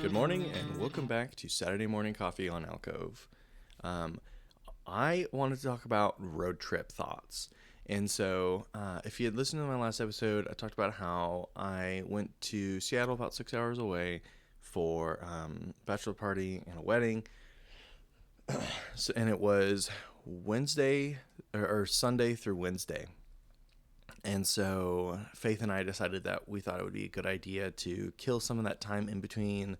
Good morning, and welcome back to Saturday Morning Coffee on Alcove. I wanted to talk about road trip thoughts. And so, if you had listened to my last episode, I talked about how I went to Seattle, about 6 hours away, for bachelor party and a wedding. And it was Wednesday or Sunday through Wednesday. And so Faith and I decided that we thought it would be a good idea to kill some of that time in between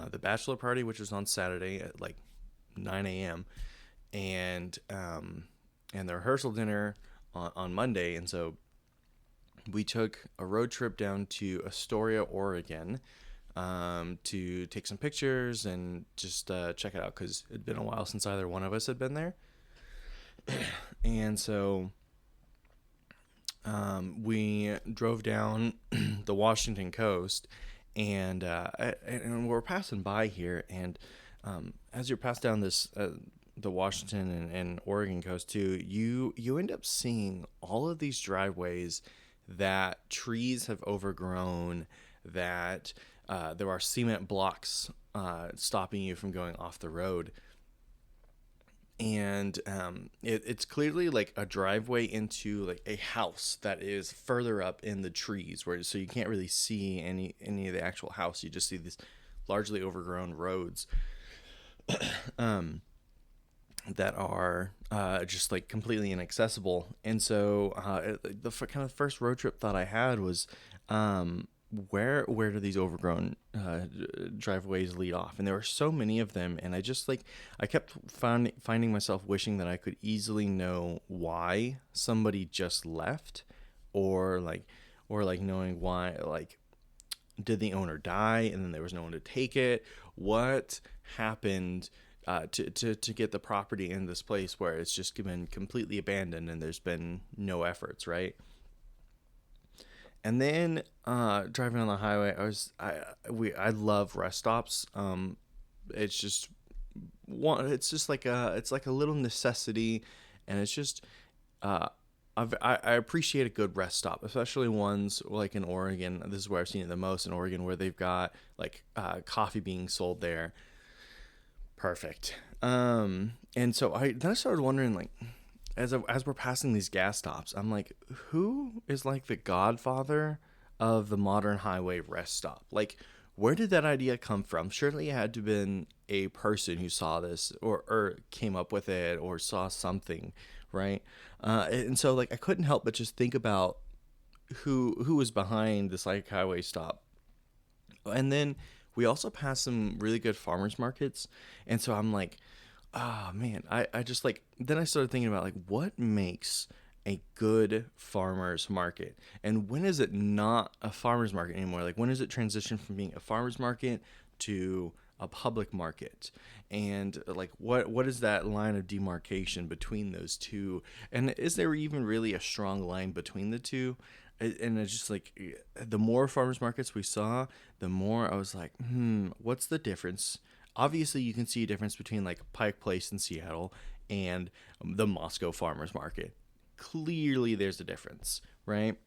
the bachelor party, which was on Saturday at like 9 a.m., and the rehearsal dinner on Monday. And so we took a road trip down to Astoria, Oregon, to take some pictures and just check it out, because it had been a while since either one of us had been there. And so we drove down the Washington coast, and we're passing by here, and as you're passed down this the Washington and Oregon coast too, you end up seeing all of these driveways that trees have overgrown, that there are cement blocks stopping you from going off the road. And it's clearly like a driveway into like a house that is further up in the trees, so you can't really see any of the actual house. You just see these largely overgrown roads that are just like completely inaccessible. And so the kind of first road trip thought I had was, where do these overgrown driveways lead off? And there were so many of them, and I kept finding myself wishing that I could easily know why somebody just left, or knowing why, like, did the owner die and then there was no one to take it? What happened to get the property in this place where it's just been completely abandoned and there's been no efforts, right? And then driving on the highway, I love rest stops. It's just like a little necessity, and it's just I appreciate a good rest stop, especially ones like in Oregon. This is where I've seen it the most, in Oregon, where they've got like coffee being sold there. Perfect. And so I started wondering, like, as we're passing these gas stops, I'm like, who is like the godfather of the modern highway rest stop? Like, where did that idea come from? Surely it had to have been a person who saw this, or came up with it, or saw something, right? And so, like, I couldn't help but just think about who was behind this like highway stop. And then we also passed some really good farmers markets, and so I'm like, oh man, I just like, then I started thinking about, like, what makes a good farmer's market, and when is it not a farmer's market anymore? Like, when does it transition from being a farmer's market to a public market? And like, what is that line of demarcation between those two? And is there even really a strong line between the two? And it's just like, the more farmers markets we saw, the more I was like, what's the difference? Obviously, you can see a difference between like Pike Place in Seattle and the Moscow Farmers Market. Clearly, there's a difference, right?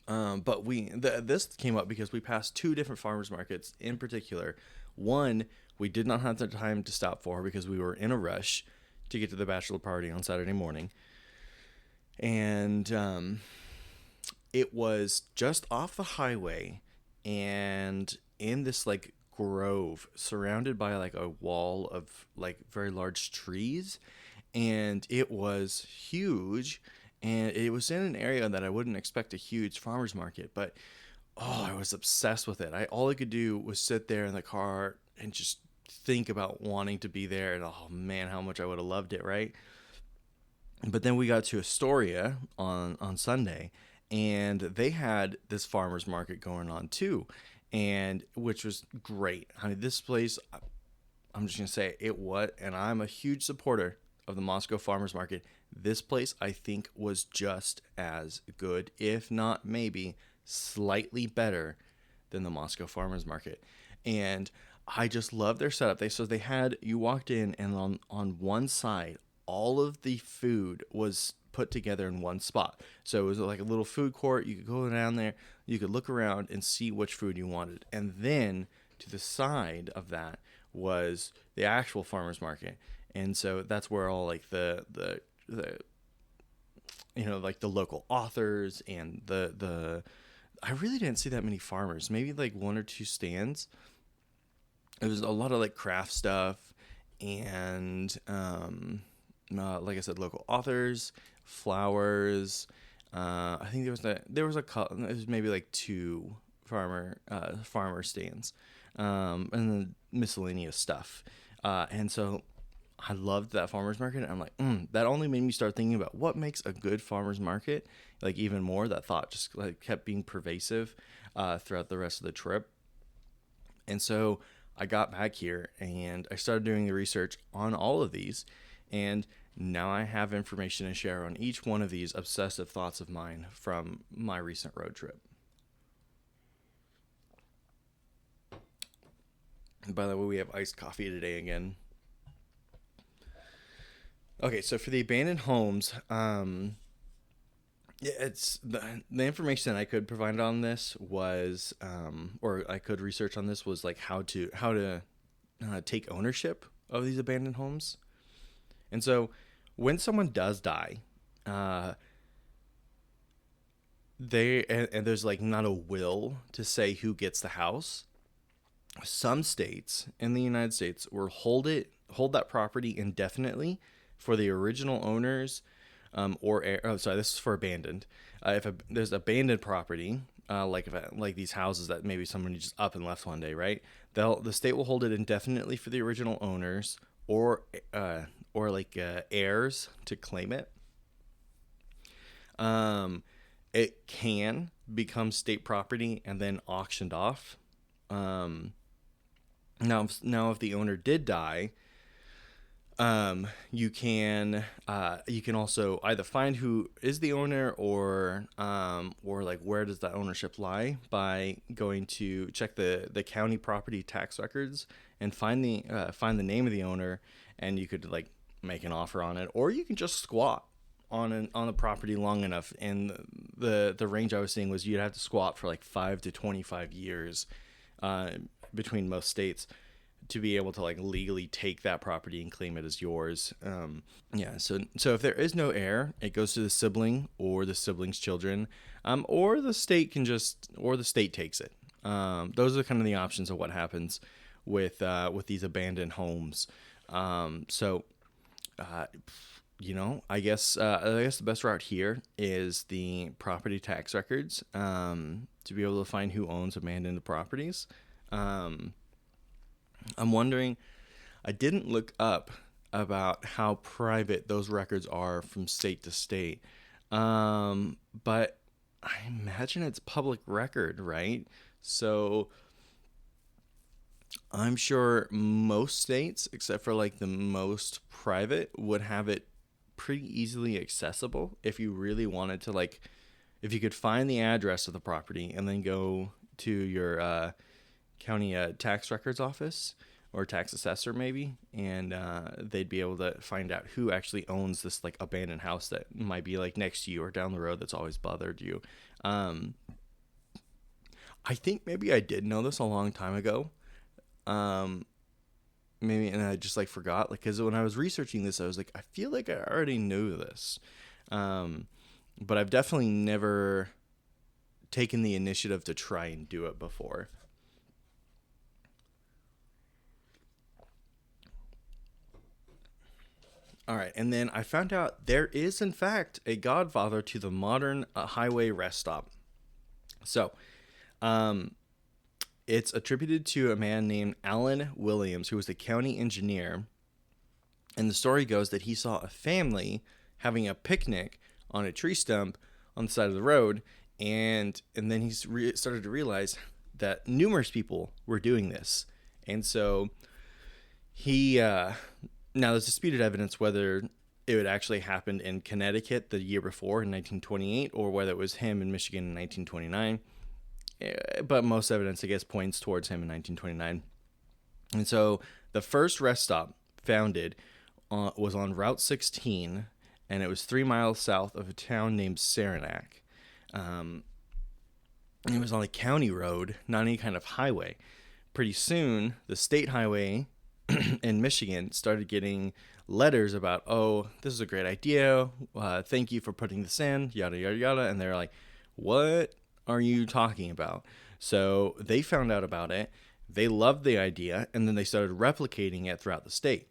But this came up because we passed two different farmers markets in particular. One, we did not have the time to stop for because we were in a rush to get to the bachelor party on Saturday morning. And it was just off the highway and in this like grove surrounded by like a wall of like very large trees, and it was huge, and it was in an area that I wouldn't expect a huge farmer's market, but I was obsessed with it. All I could do was sit there in the car and just think about wanting to be there, and oh man, how much I would have loved it, right? But then we got to Astoria on Sunday, and they had this farmer's market going on too, and which was great. I mean, this place, I'm just gonna say it, and I'm a huge supporter of the Moscow Farmers Market. This place, I think, was just as good, if not maybe slightly better than the Moscow Farmers Market. And I just love their setup. You walked in, and on one side, all of the food was put together in one spot. So it was like a little food court. You could go down there, you could look around and see which food you wanted. And then to the side of that was the actual farmers market. And so that's where all like the like the local authors and the I really didn't see that many farmers, maybe like one or two stands. It was a lot of like craft stuff and like I said, local authors, flowers. I think there was maybe like two farmer stands, and then miscellaneous stuff. And so I loved that farmer's market. And I'm like, that only made me start thinking about what makes a good farmer's market. Like even more, that thought just like kept being pervasive throughout the rest of the trip. And so I got back here and I started doing the research on all of these. And now I have information to share on each one of these obsessive thoughts of mine from my recent road trip. And by the way, we have iced coffee today again. Okay, so for the abandoned homes, it's the information I could provide on this was, or I could research on this was like how to take ownership of these abandoned homes. And so when someone does die, there's like not a will to say who gets the house. Some states in the United States will hold that property indefinitely for the original owners, this is for abandoned. If there's abandoned property, like these houses that maybe somebody just up and left one day, right? The state will hold it indefinitely for the original owners or heirs to claim it. It can become state property and then auctioned off. Now if the owner did die, you can also either find who is the owner or like where does that ownership lie by going to check the county property tax records and find the name of the owner, and you could like make an offer on it, or you can just squat on the property long enough. And the range I was seeing was you'd have to squat for like 5 to 25 years between most states to be able to like legally take that property and claim it as yours. So if there is no heir, it goes to the sibling or the sibling's children, or the state takes it. Those are kind of the options of what happens with these abandoned homes. I guess the best route here is the property tax records, to be able to find who owns abandoned properties. I'm wondering, I didn't look up about how private those records are from state to state, but I imagine it's public record, right? So I'm sure most states, except for like the most private, would have it pretty easily accessible if you really wanted to, like, if you could find the address of the property and then go to your county tax records office or tax assessor maybe, and they'd be able to find out who actually owns this like abandoned house that might be like next to you or down the road that's always bothered you. I think maybe I did know this a long time ago. Maybe, and I just like forgot, like, because when I was researching this, I was like, I feel like I already knew this, but I've definitely never taken the initiative to try and do it before. All right, and then I found out there is, in fact, a godfather to the modern highway rest stop. So, it's attributed to a man named Alan Williams, who was the county engineer. And the story goes that he saw a family having a picnic on a tree stump on the side of the road, and then he started to realize that numerous people were doing this. And so he... Now, there's disputed evidence whether it had actually happened in Connecticut the year before in 1928 or whether it was him in Michigan in 1929. But most evidence, I guess, points towards him in 1929. And so the first rest stop founded was on Route 16, and it was 3 miles south of a town named Saranac. It was on a county road, not any kind of highway. pretty soon, the state highway in Michigan started getting letters about, oh, this is a great idea. Thank you for putting this in, yada, yada, yada. And they're like, what are you talking about? So they found out about it. They loved the idea, and then they started replicating it throughout the state.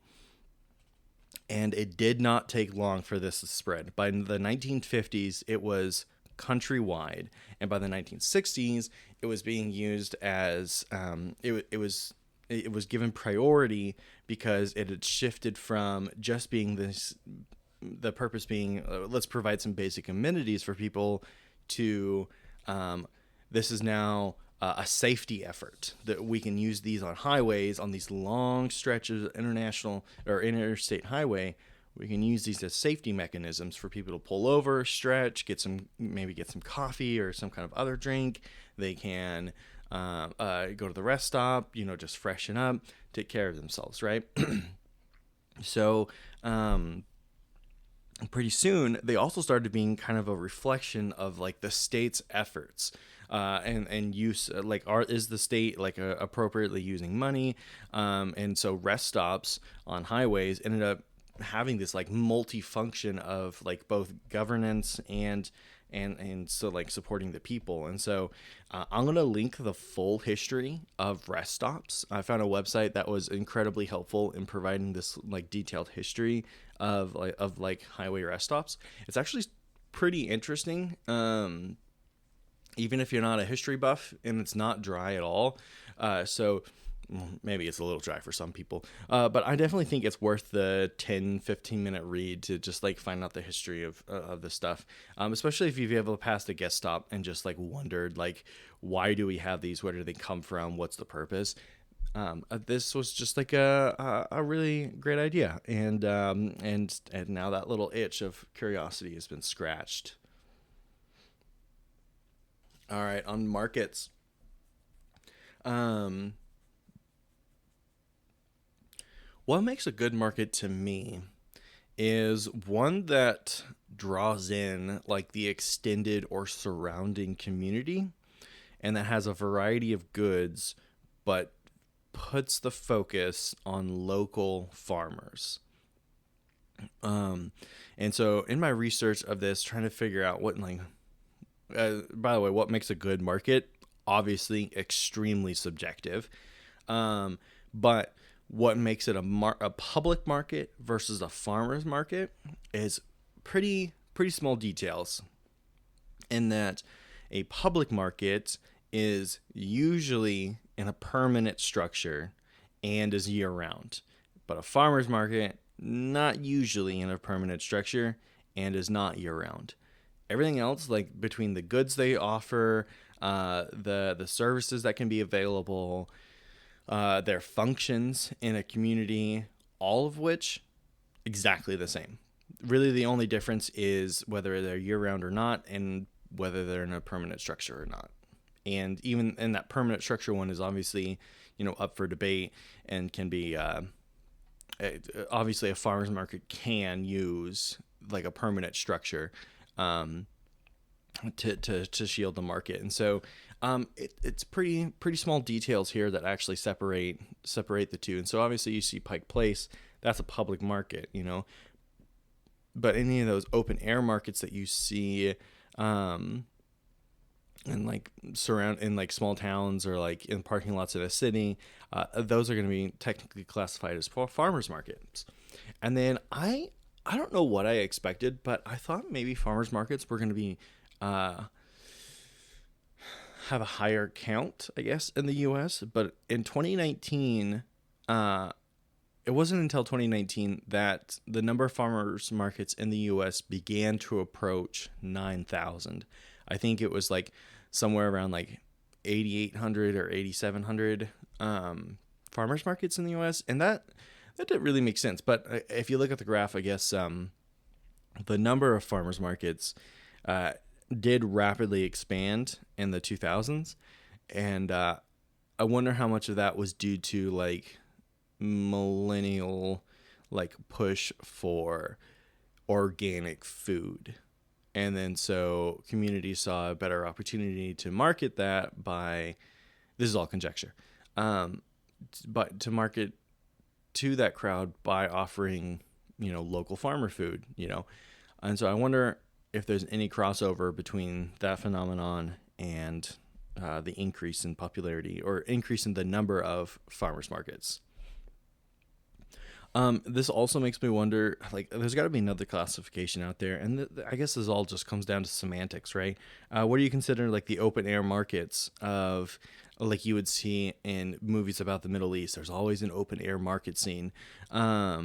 And it did not take long for this to spread. By the 1950s, it was countrywide, and by the 1960s, it was being used as it was given priority because it had shifted from just being this, the purpose being let's provide some basic amenities for people, to this is now a safety effort that we can use these on highways, on these long stretches of international or interstate highway. We can use these as safety mechanisms for people to pull over, stretch, maybe get some coffee or some kind of other drink. They can go to the rest stop, just freshen up, take care of themselves, right? So pretty soon, they also started being kind of a reflection of like the state's efforts and use. Is the state appropriately using money? And so rest stops on highways ended up having this like multi-function of like both governance and so like supporting the people. And so I'm going to link the full history of rest stops. I found a website that was incredibly helpful in providing this like detailed history of highway rest stops. It's actually pretty interesting. Even if you're not a history buff, and it's not dry at all. So maybe it's a little dry for some people, but I definitely think it's worth the 10-15 minute read to just like find out the history of this stuff, especially if you've ever passed a guest stop and just like wondered like, why do we have these, where do they come from, what's the purpose. This was just like a really great idea, and now that little itch of curiosity has been scratched. All right, on markets. What makes a good market to me is one that draws in like the extended or surrounding community, and that has a variety of goods, but puts the focus on local farmers. And so in my research of this, trying to figure out what by the way, what makes a good market, obviously extremely subjective. But what makes it a public market versus a farmer's market is pretty small details, in that a public market is usually in a permanent structure and is year round, but a farmer's market not usually in a permanent structure and is not year round. Everything else, like between the goods they offer, the services that can be available, their functions in a community, all of which exactly the same. Really, the only difference is whether they're year-round or not, and whether they're in a permanent structure or not. And even in that permanent structure one is obviously, up for debate, and can be obviously a farmer's market can use like a permanent structure to shield the market. And so it's pretty small details here that actually separate the two. And so obviously you see Pike Place, that's a public market, but any of those open air markets that you see in like small towns or like in parking lots of a city, those are going to be technically classified as farmers markets. And then I don't know what I expected, but I thought maybe farmers markets were going to be have a higher count, I guess, in the U.S. But in 2019, it wasn't until 2019 that the number of farmers markets in the U.S. began to approach 9,000. I think it was like somewhere around like 8,800 or 8,700 farmers markets in the U.S. And that didn't really make sense. But if you look at the graph, I guess the number of farmers markets did rapidly expand in the 2000s. And I wonder how much of that was due to like millennial like push for organic food. And then so communities saw a better opportunity to market that by, this is all conjecture, but to market to that crowd by offering, local farmer food, And so I wonder if there's any crossover between that phenomenon and the increase in popularity or increase in the number of farmers markets. This also makes me wonder, like, there's got to be another classification out there, and I guess this all just comes down to semantics, right? What do you consider like the open air markets of, like you would see in movies about the Middle East? There's always an open air market scene. Are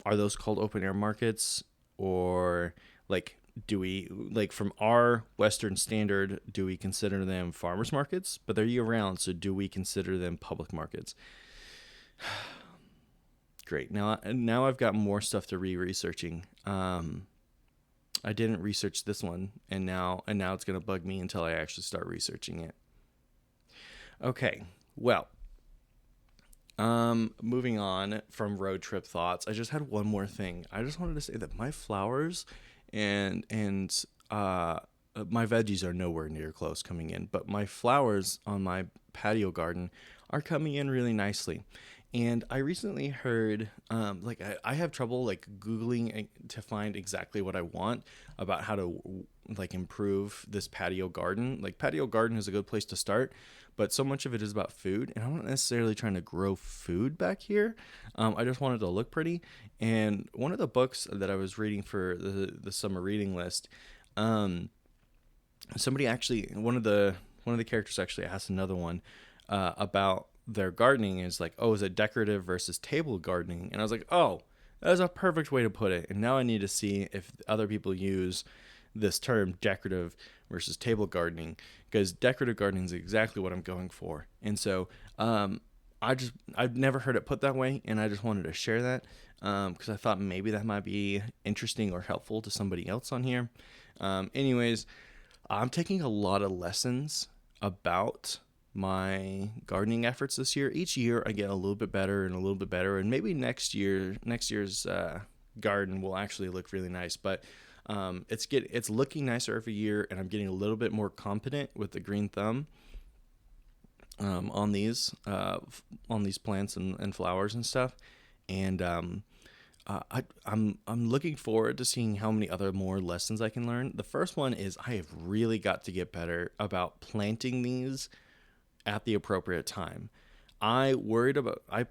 those called open air markets, or like do we, like, from our Western standard, do we consider them farmers markets? But they're year round, so do we consider them public markets? Great. Now I've got more stuff to researching. I didn't research this one, and now it's gonna bug me until I actually start researching it. Okay. Well, moving on from road trip thoughts, I just had one more thing. I just wanted to say that my flowers and my veggies are nowhere near close coming in, but my flowers on my patio garden are coming in really nicely. And I recently heard, I have trouble like Googling to find exactly what I want about how to like improve this patio garden. Like, patio garden is a good place to start, but so much of it is about food, and I'm not necessarily trying to grow food back here. I just wanted to look pretty. And one of the books that I was reading for the summer reading list, somebody actually, one of the characters actually asked another one about their gardening, is like, oh, is it decorative versus table gardening? And I was like, oh, that's a perfect way to put it. And now I need to see if other people use this term decorative versus table gardening, because decorative gardening is exactly what I'm going for. And so I've never heard it put that way, and I just wanted to share that because I thought maybe that might be interesting or helpful to somebody else on here. Anyways, I'm taking a lot of lessons about my gardening efforts this year. Each year I get a little bit better and a little bit better, and maybe next year's garden will actually look really nice. But it's looking nicer every year, and I'm getting a little bit more competent with the green thumb on these plants and flowers and stuff. And I'm looking forward to seeing how many other more lessons I can learn. The first one is I have really got to get better about planting these at the appropriate time. I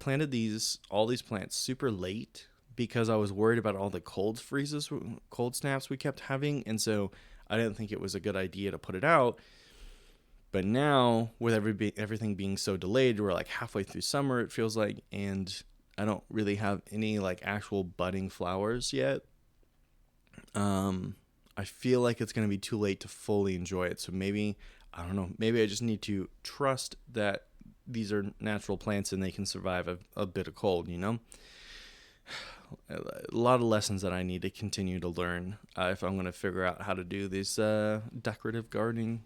planted all these plants super late because I was worried about all the cold snaps we kept having, and so I didn't think it was a good idea to put it out. But now, with everything being so delayed, we're like halfway through summer, it feels like, and I don't really have any like actual budding flowers yet. I feel like it's going to be too late to fully enjoy it. So maybe, I don't know, maybe I just need to trust that these are natural plants and they can survive a bit of cold, A lot of lessons that I need to continue to learn if I'm going to figure out how to do this decorative gardening.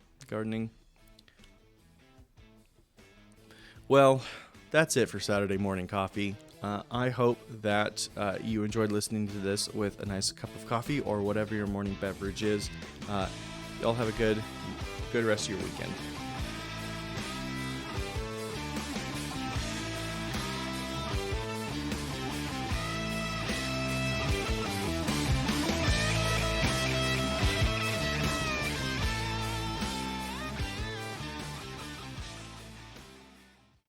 Well, that's it for Saturday morning coffee. I hope that you enjoyed listening to this with a nice cup of coffee or whatever your morning beverage is. Y'all have a good rest of your weekend.